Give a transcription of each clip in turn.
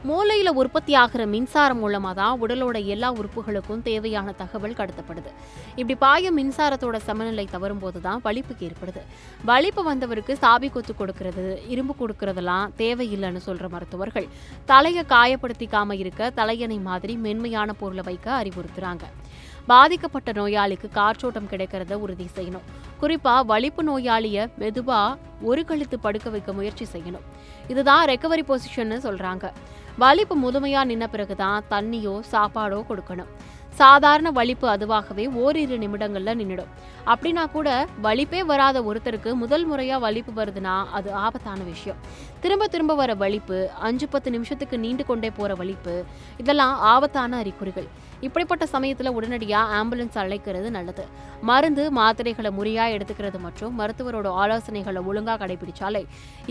மூளையில உற்பத்தியாகிற மின்சாரம் மூலமா தான் உடலோட எல்லா உறுப்புகளுக்கும் தேவையான தகவல் கடத்தப்படுது. இப்படி பாயும் மின்சாரத்தோட சமநிலை தவறும் போதுதான் வலிப்புக்கு ஏற்படுது. வலிப்பு வந்தவருக்கு சாவி கொத்து கொடுக்கறது, இரும்பு கொடுக்கறதெல்லாம் தேவையில்லைன்னு சொல்ற மருத்துவர்கள் தலையை காயப்படுத்திக்காம இருக்க தலையணை மாதிரி மென்மையான பொருளை வைக்க அறிவுறுத்துறாங்க. பாதிக்கப்பட்ட நோயாளிக்கு காற்றோட்டம் கிடைக்கிறத உறுதி செய்யணும். குறிப்பா வலிப்பு நோயாளிய மெதுவா ஒரு கழுத்து படுக்க வைக்க முயற்சி செய்யணும். இதுதான் ரெக்கவரி பொசிஷன்னு சொல்றாங்க. வலிப்பு முழுமையா நின்ன பிறகுதான் தண்ணியோ சாப்பாடோ கொடுக்கணும். சாதாரண வலிப்பு அதுவாகவே ஓரிரு நிமிடங்கள்ல நின்றுடும். அப்படின்னா கூட வலிப்பே வராத ஒருத்தருக்கு முதல் முறையா வலிப்பு வருதுன்னா அது ஆபத்தான விஷயம். திரும்ப திரும்ப வர வலிப்பு, 5-10 நிமிஷத்துக்கு நீண்டு கொண்டே போற வலிப்பு, இதெல்லாம் ஆபத்தான அறிகுறிகள். இப்படிப்பட்ட சமயத்துல உடனடியா ஆம்புலன்ஸ் அழைக்கிறது நல்லது. மருந்து மாத்திரைகளை முறையா எடுத்துக்கிறது மற்றும் மருத்துவரோட ஆலோசனைகளை ஒழுங்கா கடைபிடிச்சாலே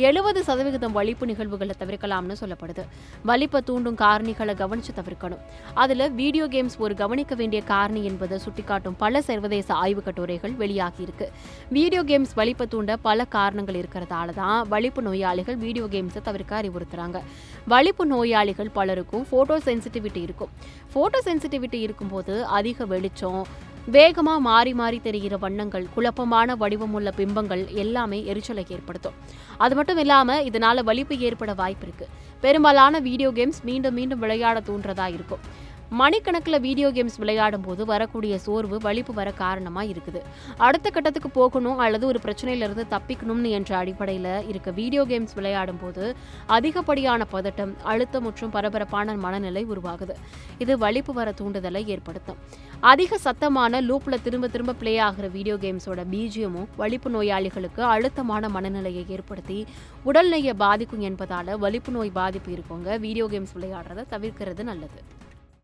70% வலிப்பு நிகழ்வுகளை தவிர்க்கலாம்னு சொல்லப்படுது. வலிப்பை தூண்டும் காரணிகளை கவனிச்சு தவிர்க்கணும். அதுல வீடியோ கேம்ஸ் ஒரு கவனிக்க வேண்டிய காரணி என்பதை சுட்டிக்காட்டும் பல சர்வதேச ஆய்வு கட்டுரைகள் வெளியாகி இருக்கு. வீடியோ கேம்ஸ் வலிப்பை தூண்ட பல காரணங்கள் இருக்கிறதால தான் வலிப்பு நோயாளிகள் வீடியோ கேம்ஸை தவிர்க்க அறிவுறுத்துறாங்க. வலிப்பு நோயாளிகள் பலருக்கும் போட்டோ சென்சிட்டிவிட்டி இருக்கும். போட்டோ சென்சிட்டிவிட்டி இருக்கும்போது அதிக வெளிச்சம், வேகமா மாறி மாறி தெரிகிற வண்ணங்கள், குழப்பமான வடிவமுள்ள பிம்பங்கள் எல்லாமே எரிச்சலை ஏற்படுத்தும். அது மட்டும் இல்லாம இதனால வலிப்பு ஏற்பட வாய்ப்பு இருக்கு. பெரும்பாலான வீடியோ கேம்ஸ் மீண்டும் மீண்டும் விளையாட தூண்டுறதா இருக்கும். மணிக்கணக்கில் வீடியோ கேம்ஸ் விளையாடும் போது வரக்கூடிய சோர்வு வலிப்பு வர காரணமா இருக்குது. அடுத்த கட்டத்துக்கு போகணும் அல்லது ஒரு பிரச்சனையிலிருந்து தப்பிக்கணும்னு என்ற அடிப்படையில் இருக்க வீடியோ கேம்ஸ் விளையாடும் போது அதிகப்படியான பதட்டம், அழுத்தம் மற்றும் பரபரப்பான மனநிலை உருவாகுது. இது வலிப்பு வர தூண்டுதலை ஏற்படுத்தும். அதிக சத்தமான லூப்ல திரும்ப திரும்ப பிளே ஆகிற வீடியோ கேம்ஸோட பீஜியமும் வலிப்பு நோயாளிகளுக்கு அழுத்தமான மனநிலையை ஏற்படுத்தி உடல்நிலையை பாதிக்கும் என்பதால வலிப்பு நோய் பாதிப்பு இருக்கவங்க வீடியோ கேம்ஸ் விளையாடுறதை தவிர்க்கிறது நல்லது.